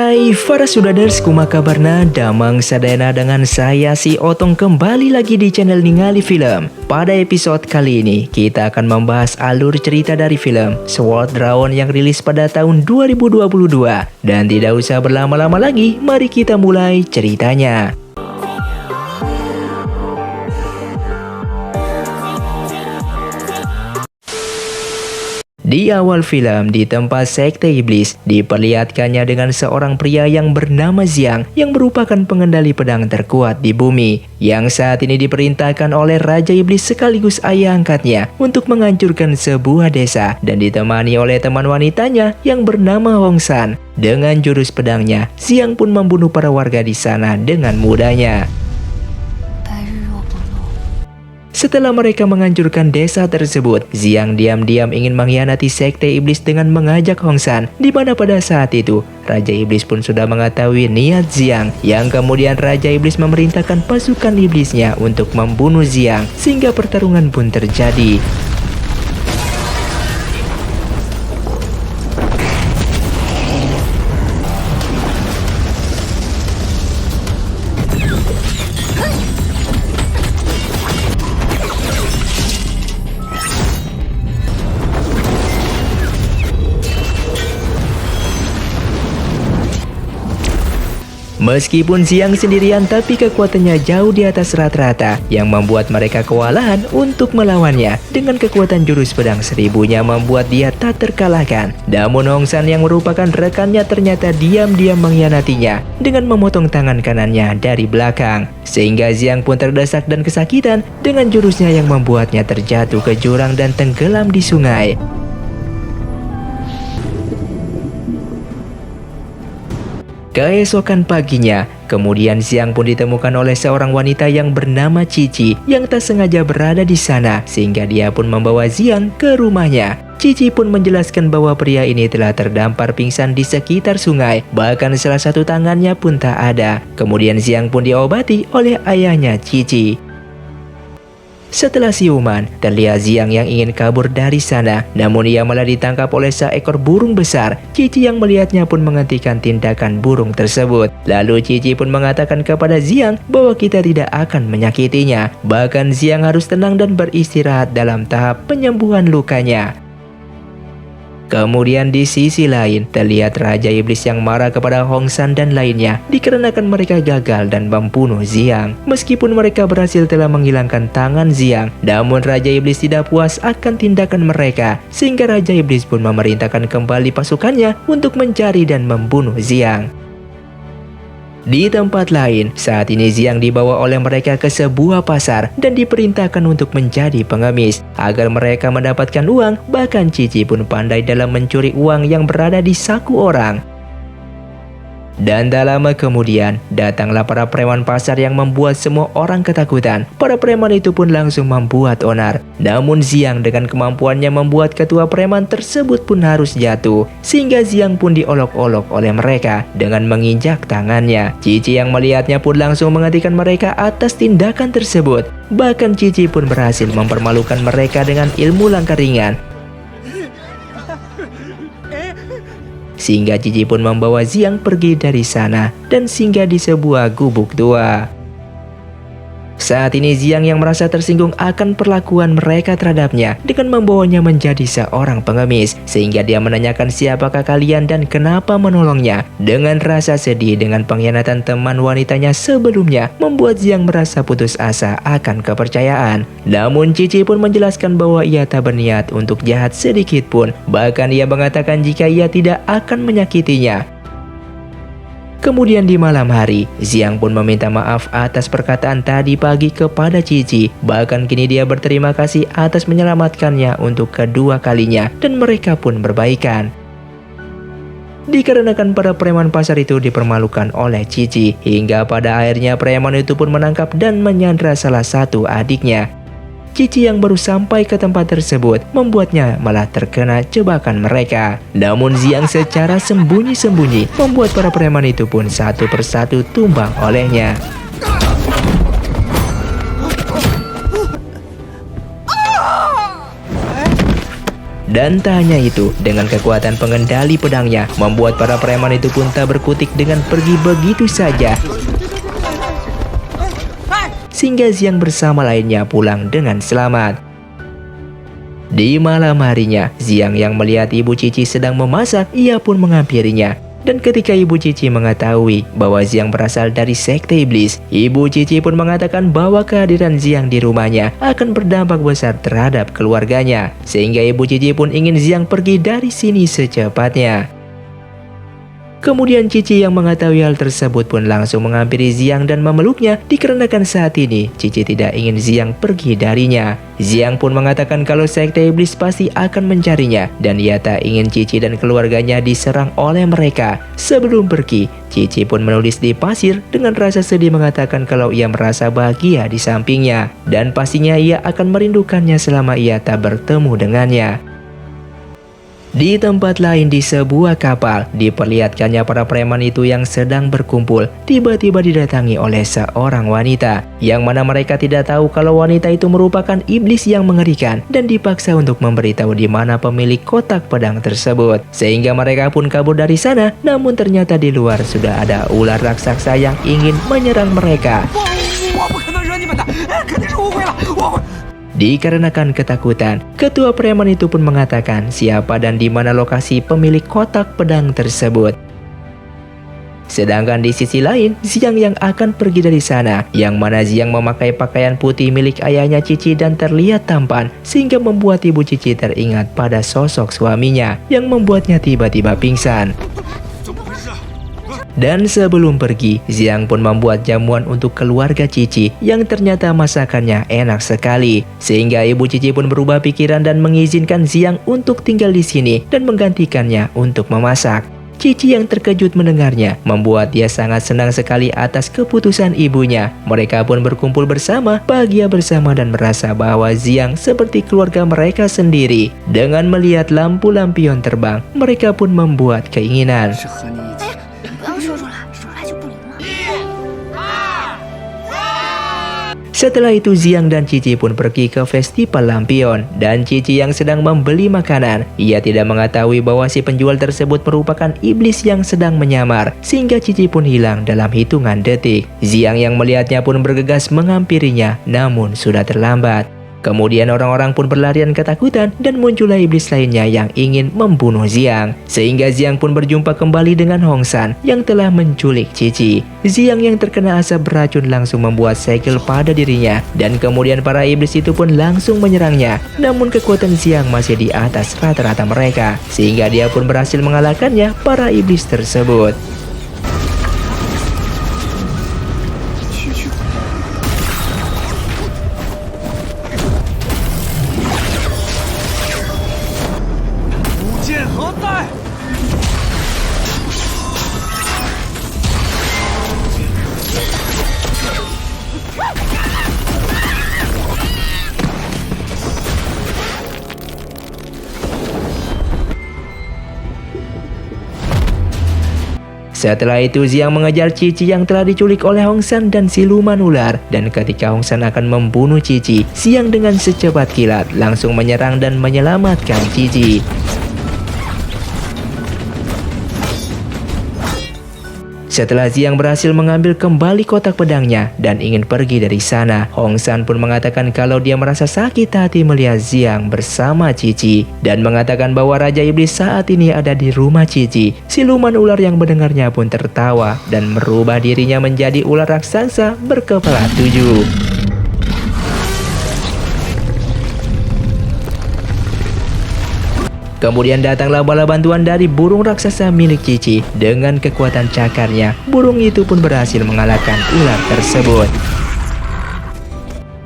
Hai para sudaders, kumaha kabarna? Damang sadayana dengan saya si Otong kembali lagi di channel Ningali Film. Pada episode kali ini kita akan membahas alur cerita dari film Sword Dragon yang rilis pada tahun 2022. Dan tidak usah berlama-lama lagi, mari kita mulai ceritanya. Di awal film, di tempat sekte iblis, diperlihatkannya dengan seorang pria yang bernama Xiang yang merupakan pengendali pedang terkuat di bumi, yang saat ini diperintahkan oleh Raja Iblis sekaligus ayah angkatnya untuk menghancurkan sebuah desa, dan ditemani oleh teman wanitanya yang bernama Hong San. Dengan jurus pedangnya, Xiang pun membunuh para warga di sana dengan mudahnya. Setelah mereka menghancurkan desa tersebut, Xiang diam-diam ingin mengkhianati sekte iblis dengan mengajak Hong San, di mana pada saat itu Raja Iblis pun sudah mengetahui niat Xiang, yang kemudian Raja Iblis memerintahkan pasukan iblisnya untuk membunuh Xiang, sehingga pertarungan pun terjadi. Meskipun Xiang sendirian, tapi kekuatannya jauh di atas rata-rata, yang membuat mereka kewalahan untuk melawannya. Dengan kekuatan jurus pedang seribunya membuat dia tak terkalahkan. Namun Hong San yang merupakan rekannya ternyata diam-diam mengkhianatinya dengan memotong tangan kanannya dari belakang. Sehingga Xiang pun terdesak dan kesakitan dengan jurusnya yang membuatnya terjatuh ke jurang dan tenggelam di sungai. Keesokan paginya, kemudian Xiang pun ditemukan oleh seorang wanita yang bernama Cici yang tak sengaja berada di sana, sehingga dia pun membawa Xiang ke rumahnya. Cici pun menjelaskan bahwa pria ini telah terdampar pingsan di sekitar sungai, bahkan salah satu tangannya pun tak ada. Kemudian Xiang pun diobati oleh ayahnya Cici. Setelah siuman, terlihat Xiang yang ingin kabur dari sana, namun ia malah ditangkap oleh seekor burung besar. Cici yang melihatnya pun menghentikan tindakan burung tersebut. Lalu Cici pun mengatakan kepada Xiang bahwa kita tidak akan menyakitinya. Bahkan Xiang harus tenang dan beristirahat dalam tahap penyembuhan lukanya. Kemudian di sisi lain, terlihat Raja Iblis yang marah kepada Hong San dan lainnya dikarenakan mereka gagal dan membunuh Xiang. Meskipun mereka berhasil telah menghilangkan tangan Xiang, namun Raja Iblis tidak puas akan tindakan mereka, sehingga Raja Iblis pun memerintahkan kembali pasukannya untuk mencari dan membunuh Xiang. Di tempat lain, saat ini Xiang dibawa oleh mereka ke sebuah pasar dan diperintahkan untuk menjadi pengemis agar mereka mendapatkan uang. Bahkan Cici pun pandai dalam mencuri uang yang berada di saku orang. Dan tak lama kemudian, datanglah para preman pasar yang membuat semua orang ketakutan. Para preman itu pun langsung membuat onar. Namun Xiang dengan kemampuannya membuat ketua preman tersebut pun harus jatuh, sehingga Xiang pun diolok-olok oleh mereka dengan menginjak tangannya. Cici yang melihatnya pun langsung menghentikan mereka atas tindakan tersebut. Bahkan Cici pun berhasil mempermalukan mereka dengan ilmu langkah ringan, sehingga Cici pun membawa Xiang pergi dari sana dan singgah di sebuah gubuk tua. Saat ini Xiang yang merasa tersinggung akan perlakuan mereka terhadapnya dengan membawanya menjadi seorang pengemis, sehingga dia menanyakan siapakah kalian dan kenapa menolongnya. Dengan rasa sedih dengan pengkhianatan teman wanitanya sebelumnya, membuat Xiang merasa putus asa akan kepercayaan. Namun Cici pun menjelaskan bahwa ia tak berniat untuk jahat sedikit pun, bahkan ia mengatakan jika ia tidak akan menyakitinya. Kemudian di malam hari, Xiang pun meminta maaf atas perkataan tadi pagi kepada Cici. Bahkan kini dia berterima kasih atas menyelamatkannya untuk kedua kalinya, dan mereka pun berbaikan. Dikarenakan para preman pasar itu dipermalukan oleh Cici, hingga pada akhirnya preman itu pun menangkap dan menyandra salah satu adiknya. Cici yang baru sampai ke tempat tersebut membuatnya malah terkena jebakan mereka. Namun Xiang secara sembunyi-sembunyi membuat para preman itu pun satu persatu tumbang olehnya. Dan tak hanya itu, dengan kekuatan pengendali pedangnya, membuat para preman itu pun tak berkutik dengan pergi begitu saja. Sehingga Xiang bersama lainnya pulang dengan selamat. Di malam harinya, Xiang yang melihat Ibu Cici sedang memasak, ia pun menghampirinya. Dan ketika Ibu Cici mengetahui bahwa Xiang berasal dari sekte iblis, Ibu Cici pun mengatakan bahwa kehadiran Xiang di rumahnya akan berdampak besar terhadap keluarganya. Sehingga Ibu Cici pun ingin Xiang pergi dari sini secepatnya. Kemudian Cici yang mengetahui hal tersebut pun langsung menghampiri Xiang dan memeluknya, dikarenakan saat ini Cici tidak ingin Xiang pergi darinya. Xiang pun mengatakan kalau sekte iblis pasti akan mencarinya dan ia tak ingin Cici dan keluarganya diserang oleh mereka. Sebelum pergi, Cici pun menulis di pasir dengan rasa sedih mengatakan kalau ia merasa bahagia di sampingnya dan pastinya ia akan merindukannya selama ia tak bertemu dengannya. Di tempat lain di sebuah kapal, diperlihatkannya para preman itu yang sedang berkumpul, tiba-tiba didatangi oleh seorang wanita, yang mana mereka tidak tahu kalau wanita itu merupakan iblis yang mengerikan dan dipaksa untuk memberitahu di mana pemilik kotak pedang tersebut. Sehingga mereka pun kabur dari sana, namun ternyata di luar sudah ada ular raksasa yang ingin menyerang mereka. Dikarenakan ketakutan, ketua preman itu pun mengatakan siapa dan di mana lokasi pemilik kotak pedang tersebut. Sedangkan di sisi lain, Xiang yang akan pergi dari sana, yang mana Xiang memakai pakaian putih milik ayahnya Cici dan terlihat tampan, sehingga membuat Ibu Cici teringat pada sosok suaminya, yang membuatnya tiba-tiba pingsan. Dan sebelum pergi, Xiang pun membuat jamuan untuk keluarga Cici yang ternyata masakannya enak sekali. Sehingga Ibu Cici pun berubah pikiran dan mengizinkan Xiang untuk tinggal di sini dan menggantikannya untuk memasak. Cici yang terkejut mendengarnya membuat dia sangat senang sekali atas keputusan ibunya. Mereka pun berkumpul bersama, bahagia bersama dan merasa bahwa Xiang seperti keluarga mereka sendiri. Dengan melihat lampu lampion terbang, mereka pun membuat keinginan. Setelah itu Xiang dan Cici pun pergi ke festival lampion dan Cici yang sedang membeli makanan. Ia tidak mengetahui bahwa si penjual tersebut merupakan iblis yang sedang menyamar, sehingga Cici pun hilang dalam hitungan detik. Xiang yang melihatnya pun bergegas menghampirinya, namun sudah terlambat. Kemudian orang-orang pun berlarian ketakutan dan muncullah iblis lainnya yang ingin membunuh Xiang. Sehingga Xiang pun berjumpa kembali dengan Hong San yang telah menculik Cici. Xiang yang terkena asap beracun langsung membuat segel pada dirinya dan kemudian para iblis itu pun langsung menyerangnya. Namun kekuatan Xiang masih di atas rata-rata mereka, sehingga dia pun berhasil mengalahkannya para iblis tersebut. Setelah itu Xiang mengejar Cici yang telah diculik oleh Hong San dan siluman ular. Dan ketika Hong San akan membunuh Cici, Xiang dengan secepat kilat langsung menyerang dan menyelamatkan Cici. Setelah Xiang berhasil mengambil kembali kotak pedangnya dan ingin pergi dari sana, Hong San pun mengatakan kalau dia merasa sakit hati melihat Xiang bersama Cici dan mengatakan bahwa Raja Iblis saat ini ada di rumah Cici. Siluman ular yang mendengarnya pun tertawa dan merubah dirinya menjadi ular raksasa berkepala 7. Kemudian datanglah bala bantuan dari burung raksasa milik Cici. Dengan kekuatan cakarnya, burung itu pun berhasil mengalahkan ular tersebut.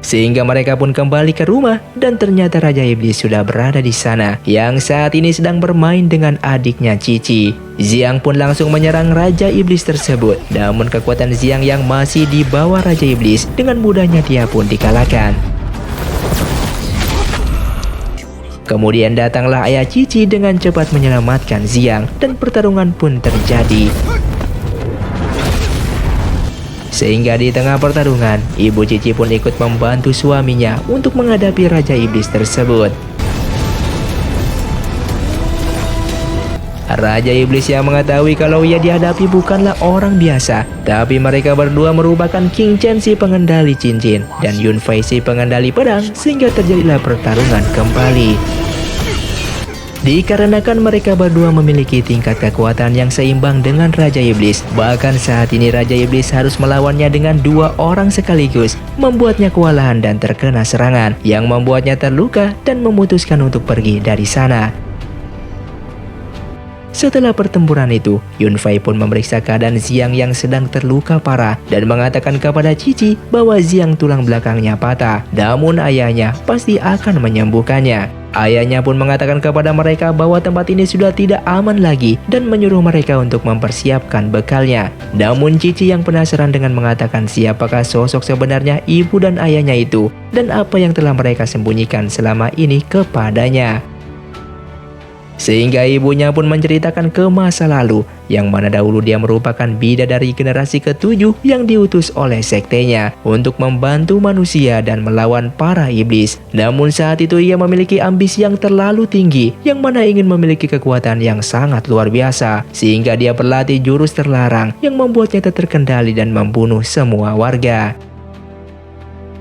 Sehingga mereka pun kembali ke rumah dan ternyata Raja Iblis sudah berada di sana, yang saat ini sedang bermain dengan adiknya Cici. Xiang pun langsung menyerang Raja Iblis tersebut. Namun kekuatan Xiang yang masih di bawah Raja Iblis, dengan mudahnya dia pun dikalahkan. Kemudian datanglah ayah Cici dengan cepat menyelamatkan Xiang dan pertarungan pun terjadi. Sehingga di tengah pertarungan, Ibu Cici pun ikut membantu suaminya untuk menghadapi Raja Iblis tersebut. Raja Iblis yang mengetahui kalau ia dihadapi bukanlah orang biasa, tapi mereka berdua merupakan King Chen si pengendali cincin dan Yun Fei si pengendali pedang, sehingga terjadilah pertarungan kembali. Dikarenakan mereka berdua memiliki tingkat kekuatan yang seimbang dengan Raja Iblis, bahkan saat ini Raja Iblis harus melawannya dengan 2 orang sekaligus, membuatnya kewalahan dan terkena serangan, yang membuatnya terluka dan memutuskan untuk pergi dari sana. Setelah pertempuran itu, Yun Fei pun memeriksa keadaan Xiang yang sedang terluka parah dan mengatakan kepada Cici bahwa Xiang tulang belakangnya patah, namun ayahnya pasti akan menyembuhkannya. Ayahnya pun mengatakan kepada mereka bahwa tempat ini sudah tidak aman lagi dan menyuruh mereka untuk mempersiapkan bekalnya. Namun Cici yang penasaran dengan mengatakan siapakah sosok sebenarnya ibu dan ayahnya itu dan apa yang telah mereka sembunyikan selama ini kepadanya. Sehingga ibunya pun menceritakan ke masa lalu, yang mana dahulu dia merupakan bidadari generasi ke-7 yang diutus oleh sektenya untuk membantu manusia dan melawan para iblis. Namun saat itu ia memiliki ambisi yang terlalu tinggi, yang mana ingin memiliki kekuatan yang sangat luar biasa, sehingga dia berlatih jurus terlarang yang membuatnya tak terkendali dan membunuh semua warga.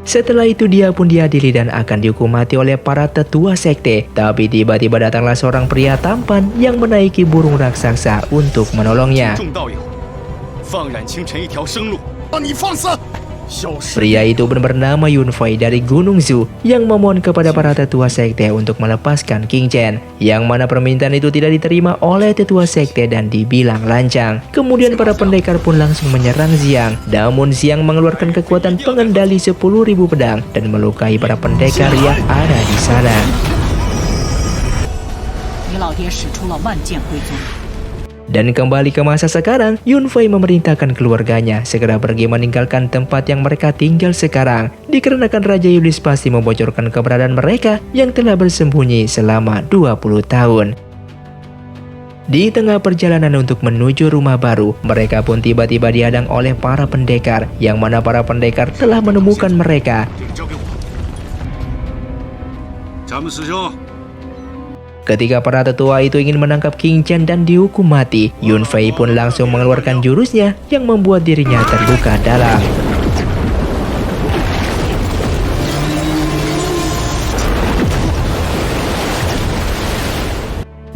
Setelah itu dia pun diadili dan akan dihukum mati oleh para tetua sekte. Tapi tiba-tiba datanglah seorang pria tampan yang menaiki burung raksasa untuk menolongnya. Pria itu bernama Yun Fei dari Gunung Zhu yang memohon kepada para tetua sekte untuk melepaskan King Chen, yang mana permintaan itu tidak diterima oleh tetua sekte dan dibilang lancang. Kemudian para pendekar pun langsung menyerang Xiang, namun Xiang mengeluarkan kekuatan pengendali 10.000 pedang dan melukai para pendekar yang ada di sana. Dan kembali ke masa sekarang, Yun Fei memerintahkan keluarganya segera pergi meninggalkan tempat yang mereka tinggal sekarang, dikarenakan Raja Iblis pasti membocorkan keberadaan mereka yang telah bersembunyi selama 20 tahun. Di tengah perjalanan untuk menuju rumah baru, mereka pun tiba-tiba dihadang oleh para pendekar, yang mana para pendekar telah menemukan mereka. Ketika para tetua itu ingin menangkap King Chen dan dihukum mati, Yun Fei pun langsung mengeluarkan jurusnya yang membuat dirinya terluka dalam.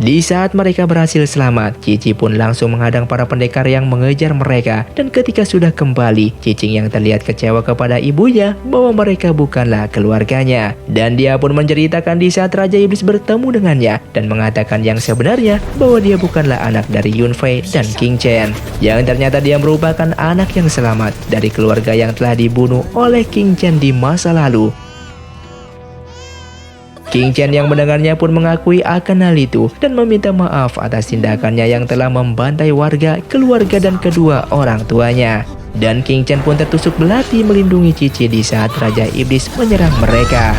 Di saat mereka berhasil selamat, Cici pun langsung menghadang para pendekar yang mengejar mereka. Dan ketika sudah kembali, Cicing yang terlihat kecewa kepada ibunya bahwa mereka bukanlah keluarganya. Dan dia pun menceritakan di saat Raja Iblis bertemu dengannya dan mengatakan yang sebenarnya bahwa dia bukanlah anak dari Yun Fei dan King Chen, yang ternyata dia merupakan anak yang selamat dari keluarga yang telah dibunuh oleh King Chen di masa lalu. King Chen yang mendengarnya pun mengakui akan hal itu dan meminta maaf atas tindakannya yang telah membantai warga, keluarga dan kedua orang tuanya. Dan King Chen pun tertusuk belati melindungi Cici di saat Raja Iblis menyerang mereka.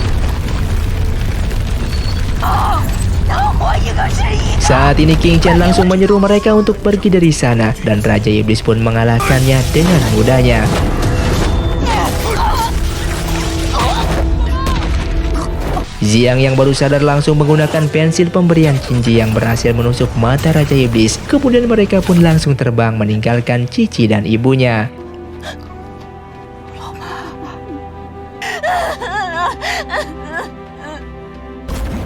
Saat ini King Chen langsung menyeru mereka untuk pergi dari sana dan Raja Iblis pun mengalahkannya dengan mudahnya. Xiang yang baru sadar langsung menggunakan pensil pemberian Qinji yang berhasil menusuk mata Raja Iblis. Kemudian mereka pun langsung terbang meninggalkan Cici dan ibunya.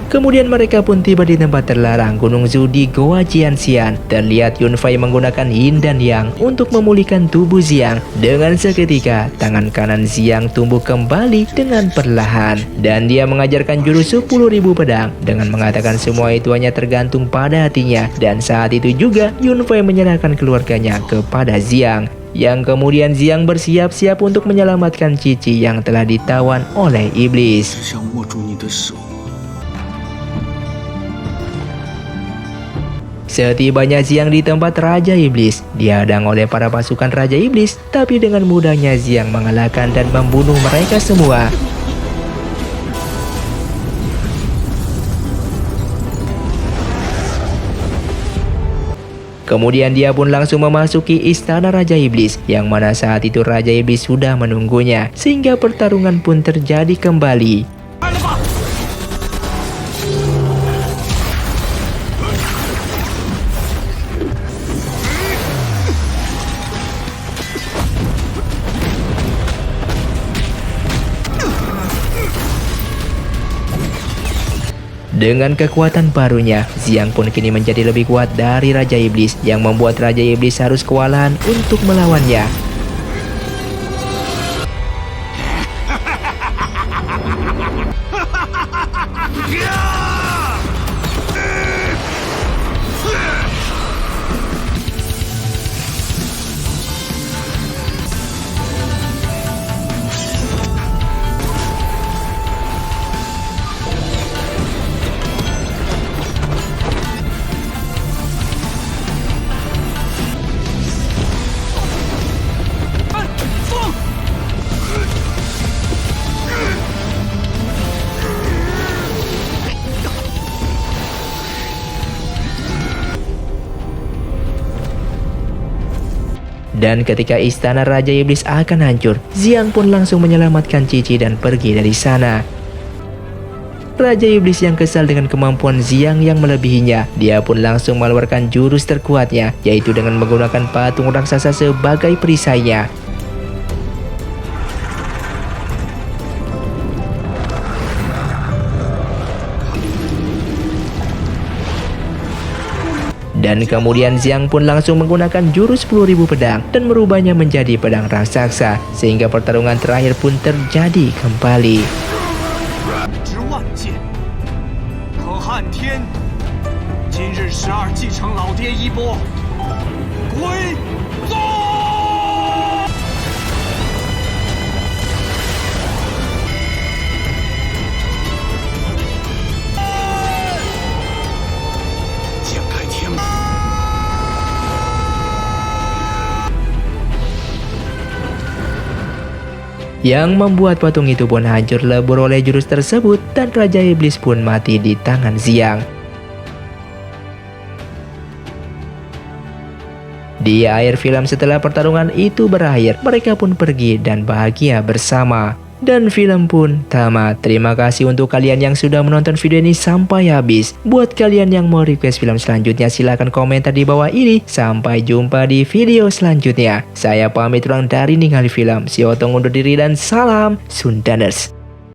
Kemudian mereka pun tiba di tempat terlarang Gunung Zhu di Goa Jianxian. Terlihat Yun Fei menggunakan Yin dan Yang untuk memulihkan tubuh Xiang. Dengan seketika, tangan kanan Xiang tumbuh kembali dengan perlahan. Dan dia mengajarkan jurus 10.000 pedang dengan mengatakan semua itu hanya tergantung pada hatinya. Dan saat itu juga Yun Fei menyerahkan keluarganya kepada Xiang. Yang kemudian Xiang bersiap-siap untuk menyelamatkan Cici yang telah ditawan oleh iblis. Setibanya Xiang di tempat Raja Iblis, dihadang oleh para pasukan Raja Iblis, tapi dengan mudahnya Xiang mengalahkan dan membunuh mereka semua. Kemudian dia pun langsung memasuki istana Raja Iblis, yang mana saat itu Raja Iblis sudah menunggunya, sehingga pertarungan pun terjadi kembali. Dengan kekuatan barunya, Xiang pun kini menjadi lebih kuat dari Raja Iblis yang membuat Raja Iblis harus kewalahan untuk melawannya. Dan ketika istana Raja Iblis akan hancur, Xiang pun langsung menyelamatkan Cici dan pergi dari sana. Raja Iblis yang kesal dengan kemampuan Xiang yang melebihinya, dia pun langsung mengeluarkan jurus terkuatnya, yaitu dengan menggunakan patung raksasa sebagai perisainya. Dan kemudian Xiang pun langsung menggunakan jurus 10.000 pedang dan merubahnya menjadi pedang raksasa, sehingga pertarungan terakhir pun terjadi kembali. Yang membuat patung itu pun hancur lebur oleh jurus tersebut dan Raja Iblis pun mati di tangan Xiang. Di akhir film setelah pertarungan itu berakhir, mereka pun pergi dan bahagia bersama. Dan film pun tamat. Terima kasih untuk kalian yang sudah menonton video ini sampai habis. Buat kalian yang mau request film selanjutnya, silahkan komentar di bawah ini. Sampai jumpa di video selanjutnya. Saya pamit ulang dari Ningali Film. Si Otong undur diri dan salam Sundaners.